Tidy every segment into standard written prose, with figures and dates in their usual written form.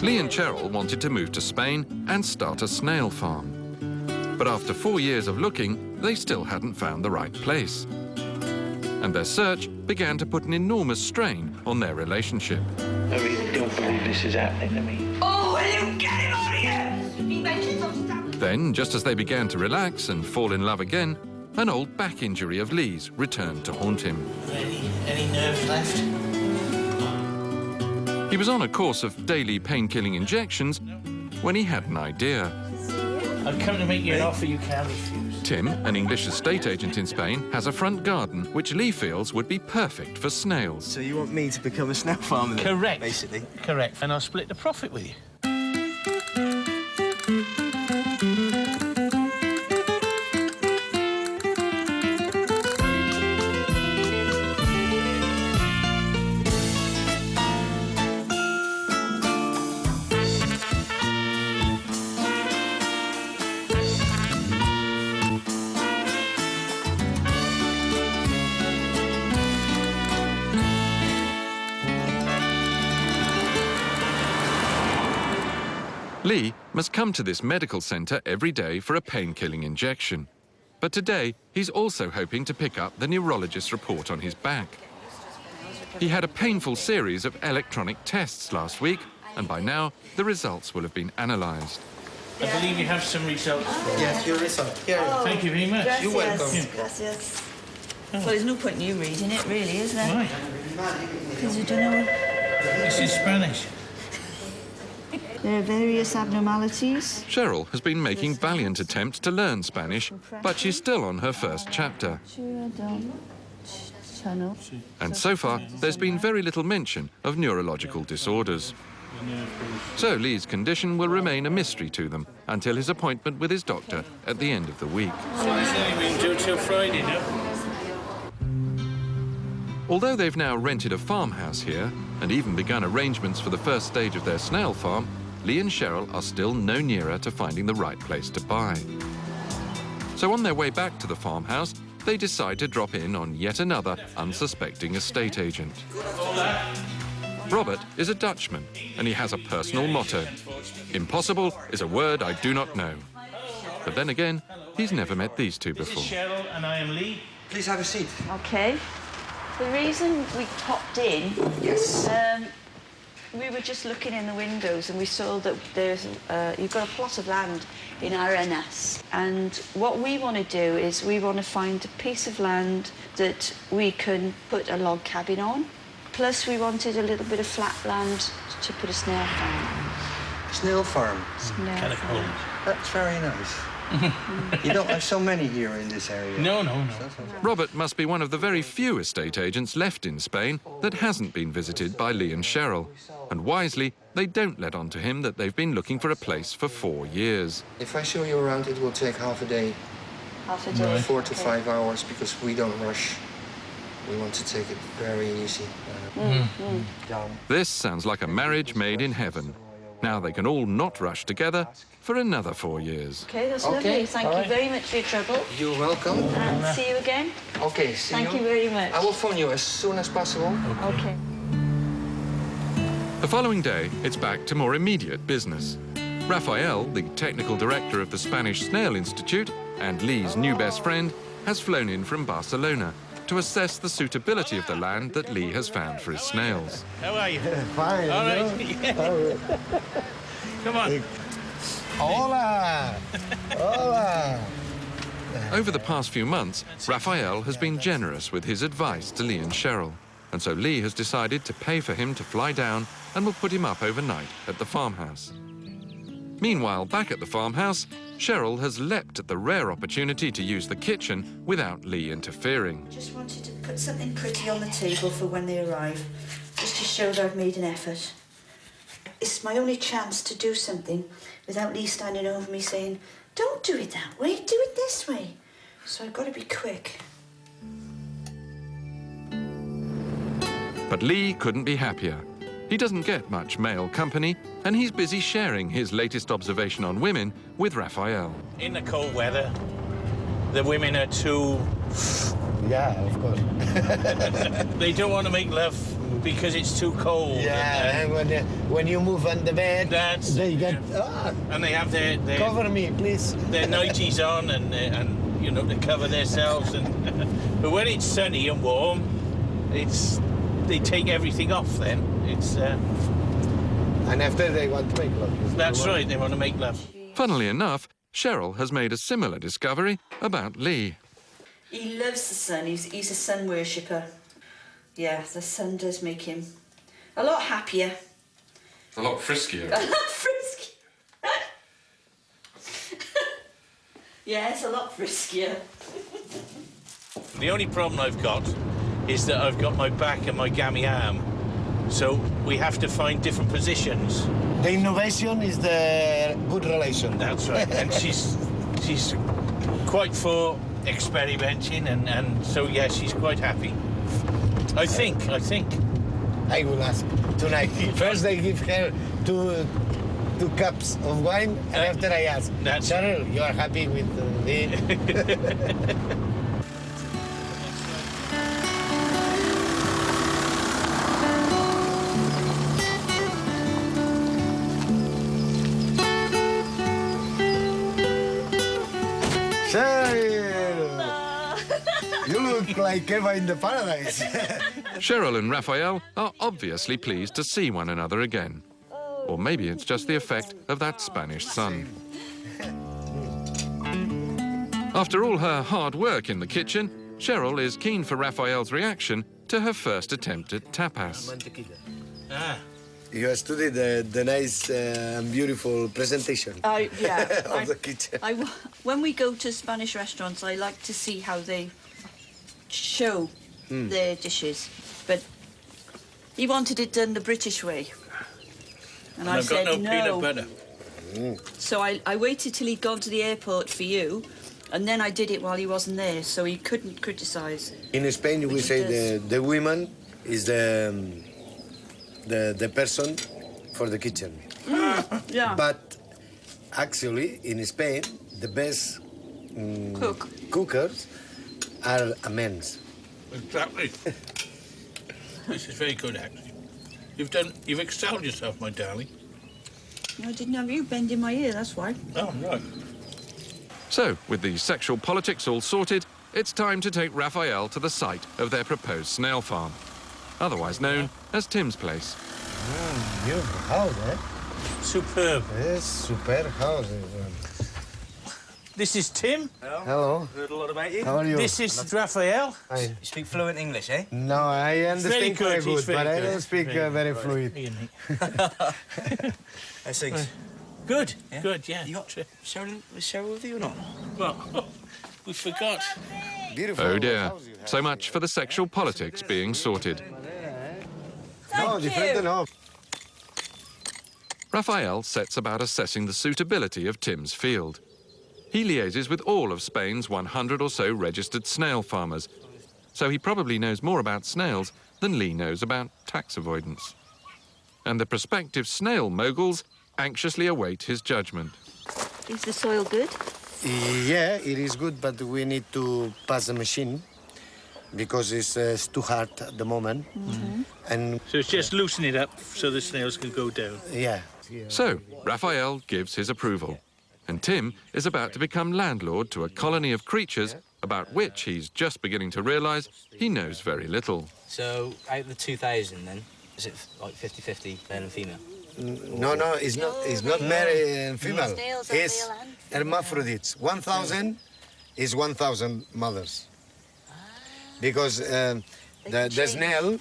Lee and Cheryl wanted to move to Spain and start a snail farm. But after 4 years of looking, they still hadn't found the right place. And their search began to put an enormous strain on their relationship. I really don't believe this is happening to me. Oh, will you get him out of here? Then, just as they began to relax and fall in love again, an old back injury of Lee's returned to haunt him. Any nerves left? He was on a course of daily pain-killing injections when he had an idea. I've come to make you an offer you can't refuse. Tim, an English estate agent in Spain, has a front garden which Lee feels would be perfect for snails. So you want me to become a snail farmer then, Correct. basically? Correct. And I'll split the profit with you. Lee must come to this medical centre every day for a pain-killing injection. But today, he's also hoping to pick up the neurologist's report on his back. He had a painful series of electronic tests last week, and by now, the results will have been analysed. I believe you have some results. Yes, your result. Here. Thank you very much. Gracias. You're welcome. Gracias. Well, there's no point in you reading it, really, is there? Why? Because you don't know. This is Spanish. There are various abnormalities. Cheryl has been making valiant attempts to learn Spanish, but she's still on her first chapter. And so far, there's been very little mention of neurological disorders. So Lee's condition will remain a mystery to them until his appointment with his doctor at the end of the week. So we can do it till Friday, no? Although they've now rented a farmhouse here and even begun arrangements for the first stage of their snail farm, Lee and Cheryl are still no nearer to finding the right place to buy. So on their way back to the farmhouse, they decide to drop in on yet another unsuspecting estate agent. Robert is a Dutchman, and he has a personal motto: impossible is a word I do not know. But then again, he's never met these two This is before. Cheryl and I am Lee. Please have a seat. Okay. The reason we popped in, Yes. we were just looking in the windows and we saw that there's you've got a plot of land in Arenas, and what we want to do is we want to find a piece of land that we can put a log cabin on. Plus, we wanted a little bit of flat land to put a snail farm. Snail farm. Kind of cold. That's very nice. You don't have so many here in this area. No. Robert must be one of the very few estate agents left in Spain that hasn't been visited by Lee and Cheryl. And wisely, they don't let on to him that they've been looking for a place for 4 years. If I show you around, it will take half a day, Half a day. 4 to 5 hours, because we don't rush. We want to take it very easy. Down. This sounds like a marriage made in heaven. Now they can all not rush together for another 4 years. Okay, that's Okay, lovely. Thank all you right. very much for your trouble. You're welcome. And see you again. Okay, see Thank you very much. I will phone you as soon as possible. Okay. The following day, it's back to more immediate business. Rafael, the technical director of the Spanish Snail Institute and Lee's new best friend, has flown in from Barcelona to assess the suitability of the land that Lee has found for his snails. How are you? Fine. All right. Come on. Hola. Hola. Over the past few months, Rafael has been generous with his advice to Lee and Cheryl, and so Lee has decided to pay for him to fly down and will put him up overnight at the farmhouse. Meanwhile, back at the farmhouse, Cheryl has leapt at the rare opportunity to use the kitchen without Lee interfering. Just wanted to put something pretty on the table for when they arrive, just to show that I've made an effort. It's my only chance to do something without Lee standing over me saying, "Don't do it that way, do it this way." So I've got to be quick. But Lee couldn't be happier. He doesn't get much male company, and he's busy sharing his latest observation on women with Rafael. In the cold weather, the women are too... Yeah, of course. They don't want to make love because it's too cold. Yeah, and when you move on the bed, That's- they get And they have their cover me, please. their nighties on and you know, to cover themselves. And but when it's sunny and warm, they take everything off. Then it's And after they want to make love. that's right. They want to make love. Funnily enough, Cheryl has made a similar discovery about Lee. He loves the sun. He's a sun worshipper. Yeah, the sun does make him a lot happier. A lot friskier. Frisky. Yes, a lot friskier. The only problem I've got is that I've got my back and my gammy arm, so we have to find different positions. The innovation is the good relation. That's right. And she's quite for experimenting, and so yeah, she's quite happy. I think. I will ask tonight. First, they give her two cups of wine, and after I ask, That's- Cheryl, you are happy with the... Cheryl! You look like Eva in the paradise. Cheryl and Raphael are obviously pleased to see one another again. Or maybe it's just the effect of that Spanish sun. After all her hard work in the kitchen, Cheryl is keen for Raphael's reaction to her first attempt at tapas. Ah, You studied the nice and beautiful presentation Yeah. of the kitchen. When we go to Spanish restaurants, I like to see how they show their dishes. But he wanted it done the British way. And I I've said got no peanut no. butter. So I waited till he'd gone to the airport for you, and then I did it while he wasn't there, so he couldn't criticise. In Spain, we Which say it the woman is the person for the kitchen. Yeah. But actually, in Spain, the best cookers are men's. Exactly. This is very good, actually. You've excelled yourself, my darling. I didn't have you bending my ear, that's why. Oh, right. So, with the sexual politics all sorted, it's time to take Raphael to the site of their proposed snail farm, otherwise known as Tim's place. Beautiful house, eh? Superb. It's super house. This is Tim. Hello. Heard a lot about you. How are you? This is Raphael. Hi. You speak fluent English, eh? No, I understand good, very he's good, but very I good. don't speak very fluid. Ian, How's things? Good, Yeah? good, yeah. You got Cheryl? Was Cheryl with you or not? Well, we forgot. Beautiful Oh dear, house you have. so much for the sexual politics being sorted. No, different no. Raphael sets about assessing the suitability of Tim's field. He liaises with all of Spain's 100 or so registered snail farmers, so he probably knows more about snails than Lee knows about tax avoidance. And the prospective snail moguls anxiously await his judgment. Is the soil good? Yeah, it is good, but we need to pass the machine because it's too hard at the moment. And So it's just loosen it up so the snails can go down. yeah. So, Raphael gives his approval, and Tim is about to become landlord to a colony of creatures about which he's just beginning to realise he knows very little. So, out of the 2,000 then, is it like 50-50 male and female? No, it's not. It's not male and female. Snails are It's male and hermaphrodites. 1,000 is 1,000 mothers. Because the change. snail,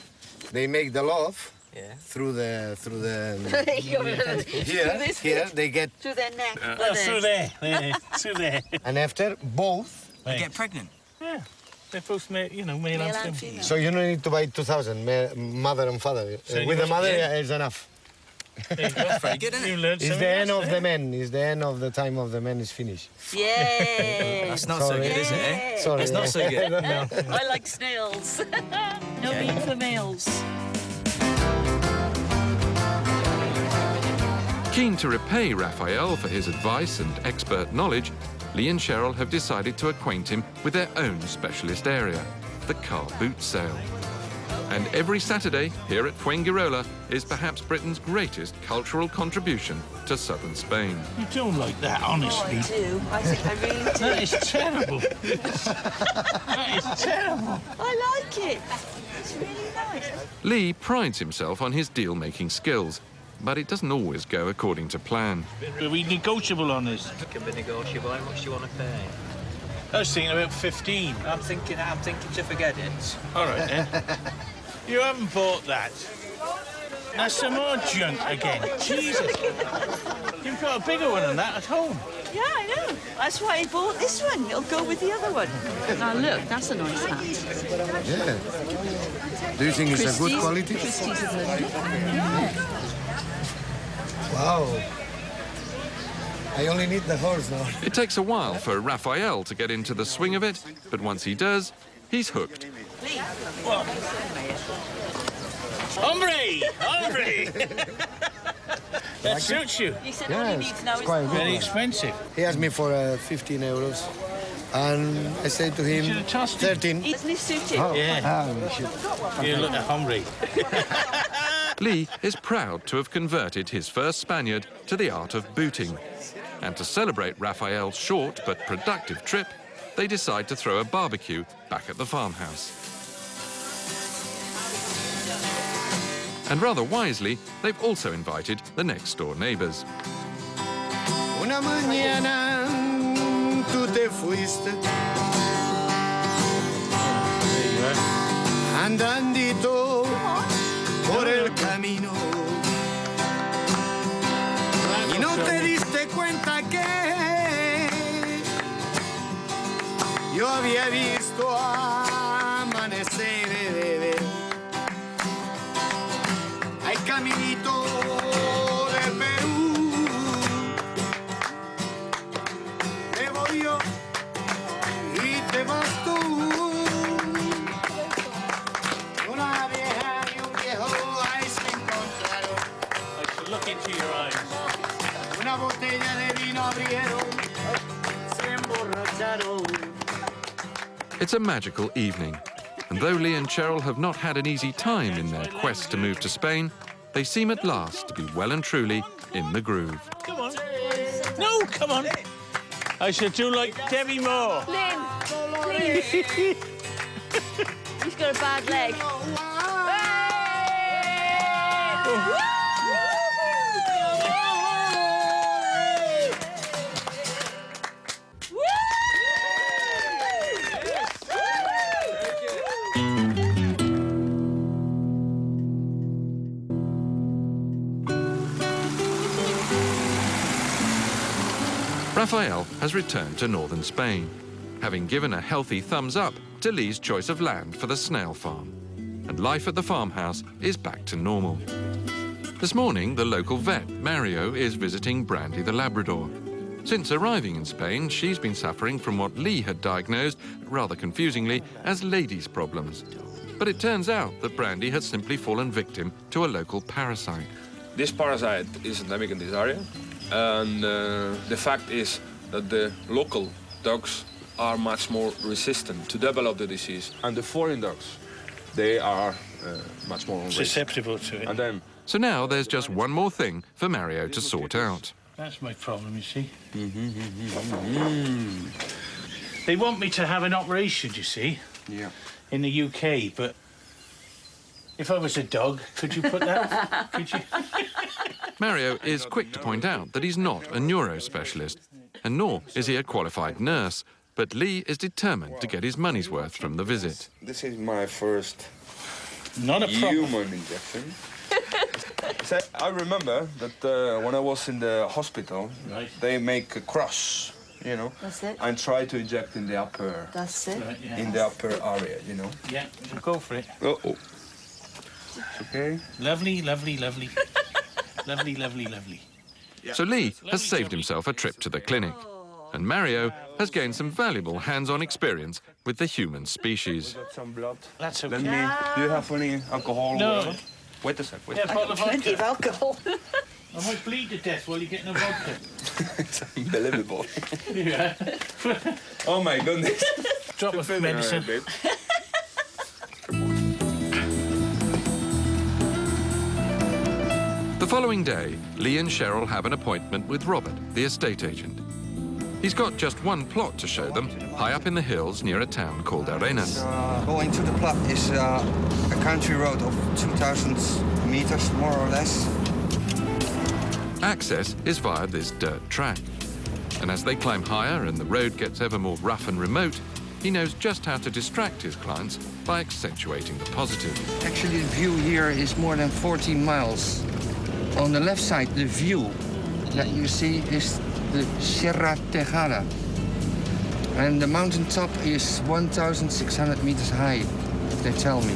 they make the love Yeah. through the through here they get, their neck. Through there, through there. and after both. You get pregnant? Yeah, they're both male and female. So you don't need to buy 2,000 mother and father. So With the you- mother, yeah. it's enough. That's pretty good, isn't You it? learned It's something the end else of there. the men. It's the end of the time of the men is finished. Yeah. That's not so Sorry. good, is it, eh? Sorry, It's not so good. I like snails. No meat for males. Keen to repay Raphael for his advice and expert knowledge, Lee and Cheryl have decided to acquaint him with their own specialist area, the car boot sale. And every Saturday here at Fuengirola is perhaps Britain's greatest cultural contribution to southern Spain. You don't like that, honestly. I do. I think I really do. That is terrible. That is terrible. I like it. It's really nice. Lee prides himself on his deal-making skills, but it doesn't always go according to plan. Are we negotiable on this? Can be negotiable. How much do you want to pay? I was thinking about 15. I'm thinking to forget it. All right, then. You haven't bought that. That's some more junk again. Jesus. You've got a bigger one than that at home. Yeah, I know. That's why I bought this one. It'll go with the other one. Now look, that's a nice hat. Yeah. Do you think it's a good quality? Christie's of London. Wow. I only need the horse now. It takes a while for Raphael to get into the swing of it, but once he does, he's hooked. What? Hombre! Hombre! That suits you. He said all he needs now is Very expensive. He asked me for 15 euros. And I said to him, should have tossed it. 13. Isn't he suited? Yeah. You look at Hombre. Lee is proud to have converted his first Spaniard to the art of booting. And to celebrate Raphael's short but productive trip, they decide to throw a barbecue back at the farmhouse. And rather wisely, they've also invited the next-door neighbours. Una mañana tú te fuiste andandito por el camino y no te diste cuenta que yo había visto amanecer hay caminito de Perú. Me voy yo y te vas tú. Una vieja y un viejo ahí se encontraron. I should look into your eyes. Una botella de vino abrieron. Se emborracharon. It's a magical evening, and though Lee and Cheryl have not had an easy time in their quest to move to Spain, they seem at last to be well and truly in the groove. Come on. No, come on. I should do like Debbie Moore. Lynn, please. He's got a bad leg. Raphael has returned to northern Spain, having given a healthy thumbs up to Lee's choice of land for the snail farm. And life at the farmhouse is back to normal. This morning, the local vet, Mario, is visiting Brandy the Labrador. Since arriving in Spain, she's been suffering from what Lee had diagnosed, rather confusingly, as ladies' problems. But it turns out that Brandy has simply fallen victim to a local parasite. This parasite is endemic in this area, and the fact is that the local dogs are much more resistant to develop the disease, and the foreign dogs, they are much more Susceptible to it. And then So now there's just one more thing for Mario to sort out. That's my problem, you see. They want me to have an operation, you see, in the UK, but if I was a dog, could you put that? Could you? Mario is quick to point out that he's not a neuro-specialist, and nor is he a qualified nurse, but Lee is determined to get his money's worth from the visit. this is my first Not a problem. human injection. So I remember that when I was in the hospital, Right. they make a cross, you know, That's it. and try to inject in the upper, That's it. Right, yeah. in the upper area, you know. Yeah, go for it. Oh, it's okay. Lovely, lovely, lovely. Lovely, lovely, lovely. So Lee has saved himself a trip to the clinic, and Mario has gained some valuable hands-on experience with the human species. Got some blood. That's Let okay. me. Do you have any alcohol? or No. whatever? Wait a sec. Wait. Yeah, a bottle of Plenty of vodka. alcohol. I might bleed to death while you're getting a vodka. It's unbelievable. Yeah. Oh my goodness. Drop of medicine. Babe. following day, Lee and Cheryl have an appointment with Robert, the estate agent. He's got just one plot to show them, high up in the hills near a town called Arenas. Going to the plot is a country road of 2,000 meters, more or less. Access is via this dirt track. And as they climb higher and the road gets ever more rough and remote, he knows just how to distract his clients by accentuating the positive. Actually, the view here is more than 40 miles. On the left side, the view that you see is the Sierra Tejada. And the mountaintop is 1,600 meters high, they tell me.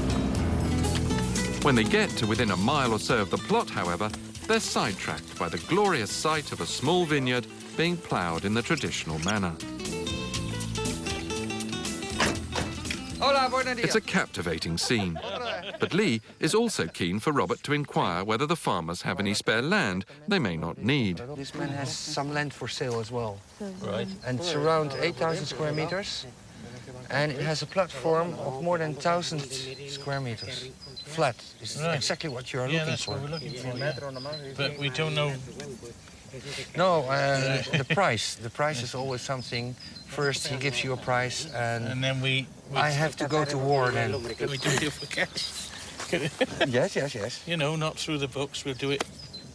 When they get to within a mile or so of the plot, however, they're sidetracked by the glorious sight of a small vineyard being ploughed in the traditional manner. It's a captivating scene. But Lee is also keen for Robert to inquire whether the farmers have any spare land they may not need. This man has some land for sale as well. Right. And it's around 8,000 square meters. And it has a platform of more than 1,000 square meters. Flat. It's Right. exactly what you're Yeah, looking that's for. what we're looking for. Yeah. But we don't know. No, the price. The price is always something. First, he gives you a price, and And then we I have to go to war then. can we do deal for cash? Yes, yes, yes. You know, not through the books. We'll do it.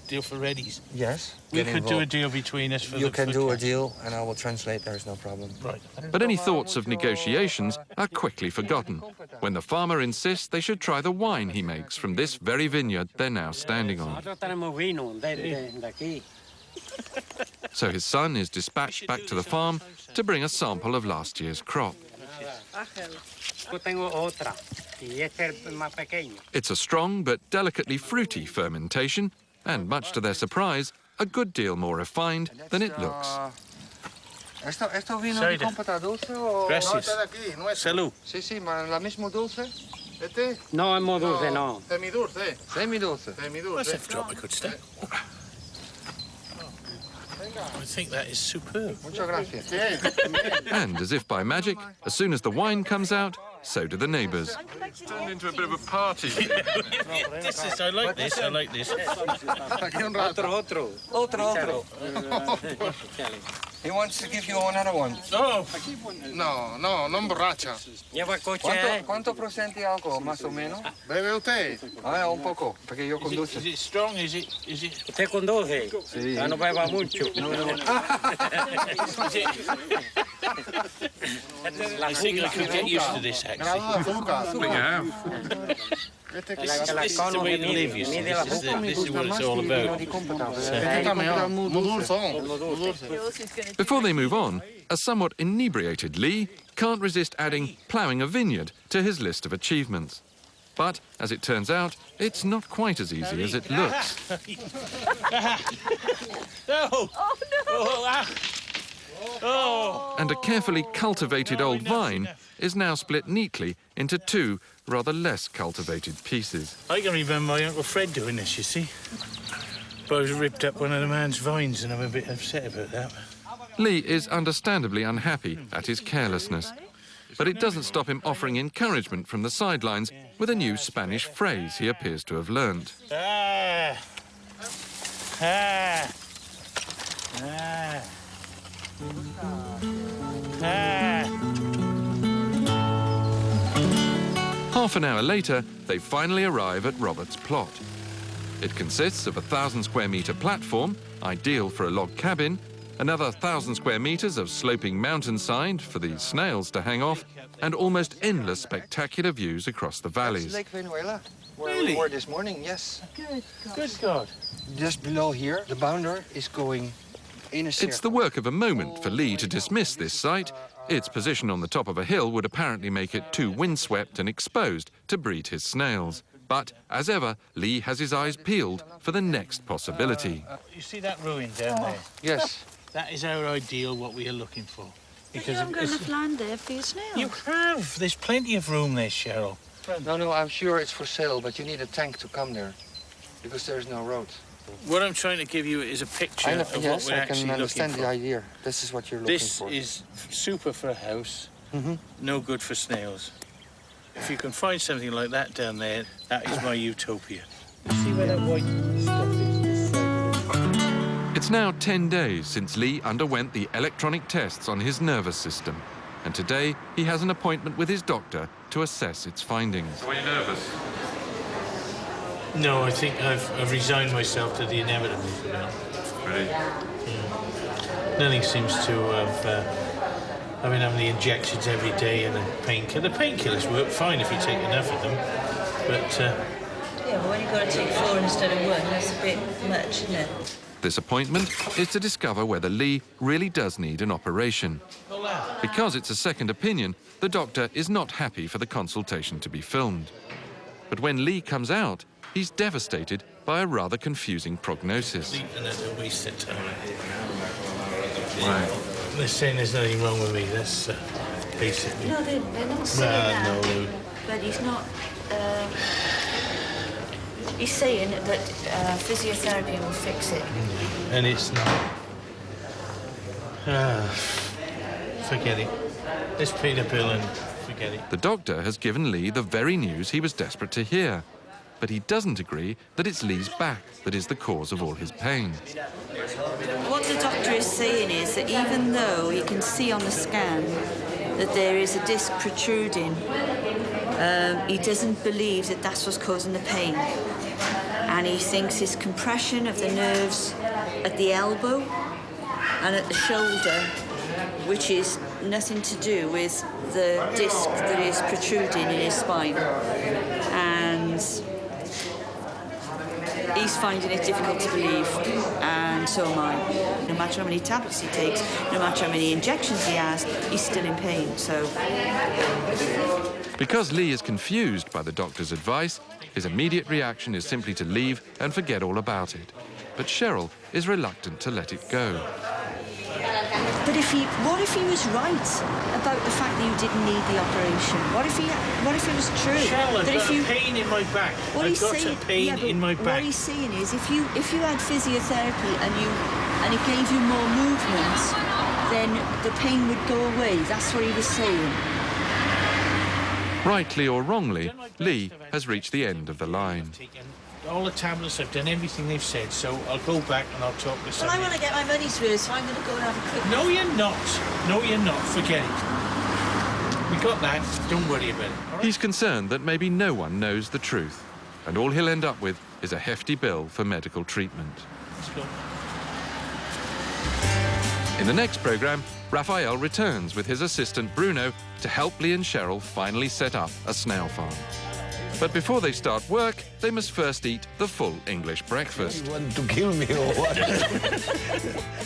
Deal for readies. Yes. We get could do a involved. deal between us for You the can for do a cash. deal, and I will translate. There is no problem. Right. But any thoughts of negotiations are quickly forgotten when the farmer insists they should try the wine he makes from this very vineyard they're now standing on. Nosotros tenemos vino de aquí. So his son is dispatched back to the farm to bring a sample of last year's crop. Yo tengo otra y este es el más pequeño. It's a strong but delicately fruity fermentation, and much to their surprise, a good deal more refined than it looks. ¿Esto vino Sorry, de compota dulce o...? Gracias. Salud. Sí, sí, la mismo dulce. No, es muy dulce, no. Semi-dulce. Let's have tropical stuff. I think that is superb. Muchas gracias. And as if by magic, as soon as the wine comes out, so do the neighbours. Turned into a bit of a party. This is. I like this. I like this. Otro. He wants to give you another one. Oh, No emborracha. Lleva coche, ¿Cuánto porcentaje de alcohol, más o menos? ¿Bebe usted? Un poco, porque yo is conduzco. it strong? Is it? Usted conduce. Ya no beba mucho. I think I could get used to this actually. This is the way to live, you see. This is what it's all about. Before they move on, a somewhat inebriated Lee can't resist adding ploughing a vineyard to his list of achievements. But, as it turns out, it's not quite as easy as it looks. No! Oh, no! Oh! And a carefully cultivated old vine is now split neatly into two rather less cultivated pieces. I can remember my Uncle Fred doing this, you see. But I was ripped up one of the man's vines and I'm a bit upset about that. Lee is understandably unhappy at his carelessness. But it doesn't stop him offering encouragement from the sidelines with a new Spanish phrase he appears to have learned. Ah! Ah! Ah! Ah! Half an hour later, they finally arrive at Robert's plot. It consists of a 1,000 square metre platform, ideal for a log cabin, another 1,000 square metres of sloping mountainside for the snails to hang off, and almost endless spectacular views across the valleys. Lake Venezuela, where Really? we were this morning, yes. Good God. Just below here, the boundary is going in a circle. It's the work of a moment for Lee to dismiss this site. Its position on the top of a hill would apparently make it too windswept and exposed to breed his snails. But, as ever, Lee has his eyes peeled for the next possibility. You see that ruin down there? Yes. That is our ideal, what we are looking for. But you haven't got enough land there for your snails. You have. There's plenty of room there, Cheryl. No, I'm sure it's for sale, but you need a tank to come there, because there's no road. What I'm trying to give you is a picture of what Yes, we're I actually can understand looking the for. idea. This is what you're looking This for. is super for a house, Mhm. no good for snails. If you can find something like that down there, that is my utopia. See where that white stuff is? It's now 10 days since Lee underwent the electronic tests on his nervous system, and today he has an appointment with his doctor to assess its findings. Are you nervous? No, I think I've resigned myself to the inevitable. Really? Nothing seems to have... I've been having the injections every day and the painkiller. The painkillers work fine if you take enough of them, but... Yeah, but when you've got to take 4 instead of 1, that's a bit much, isn't it? This appointment is to discover whether Lee really does need an operation. Because it's a second opinion, the doctor is not happy for the consultation to be filmed. But when Lee comes out, he's devastated by a rather confusing prognosis. Another waste of time. Right. They're saying there's nothing wrong with me, that's basically... No, they're not saying that. No. But he's not... he's saying that physiotherapy will fix it. And it's not. Forget it. Let's pay the bill and forget it. The doctor has given Lee the very news he was desperate to hear. But he doesn't agree that it's Lee's back that is the cause of all his pain. What the doctor is saying is that even though he can see on the scan that there is a disc protruding, he doesn't believe that that's what's causing the pain. And he thinks it's compression of the nerves at the elbow and at the shoulder, which is nothing to do with the disc that is protruding in his spine. And he's finding it difficult to believe, and so am I. No matter how many tablets he takes, no matter how many injections he has, he's still in pain, so... Because Lee is confused by the doctor's advice, his immediate reaction is simply to leave and forget all about it. But Cheryl is reluctant to let it go. But what if he was right about the fact that you didn't need the operation? What if it was true? Cheryl, I've that got a pain in my back. I've got a pain in my back. What he's saying is, if you had physiotherapy and it gave you more movement, then the pain would go away. That's what he was saying. Rightly or wrongly, Lee has reached the end of the line. All the tablets, I've done everything they've said, so I'll go back and I'll talk to Well, somebody. I want to get my money's worth, so I'm going to go and have a quick... No, you're not. No, you're not. Forget it. We got that. Don't worry about it. All right? He's concerned that maybe no one knows the truth, and all he'll end up with is a hefty bill for medical treatment. Let's go. In the next programme, Raphael returns with his assistant Bruno to help Lee and Cheryl finally set up a snail farm. But before they start work, they must first eat the full English breakfast. You want to kill me or what?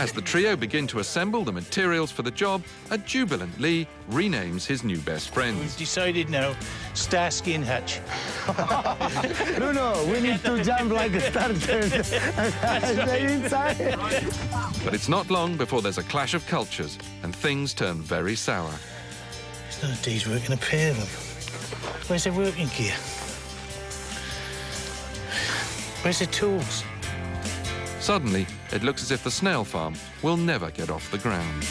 As the trio begin to assemble the materials for the job, a jubilant Lee renames his new best We've friends. decided now, Starsky and Hutch. No, we need to jump like a starter. Stay inside. But it's not long before there's a clash of cultures and things turn very sour. It's not a day's work in a pair of them. Where's their working gear? Where's the tools? Suddenly, it looks as if the snail farm will never get off the ground.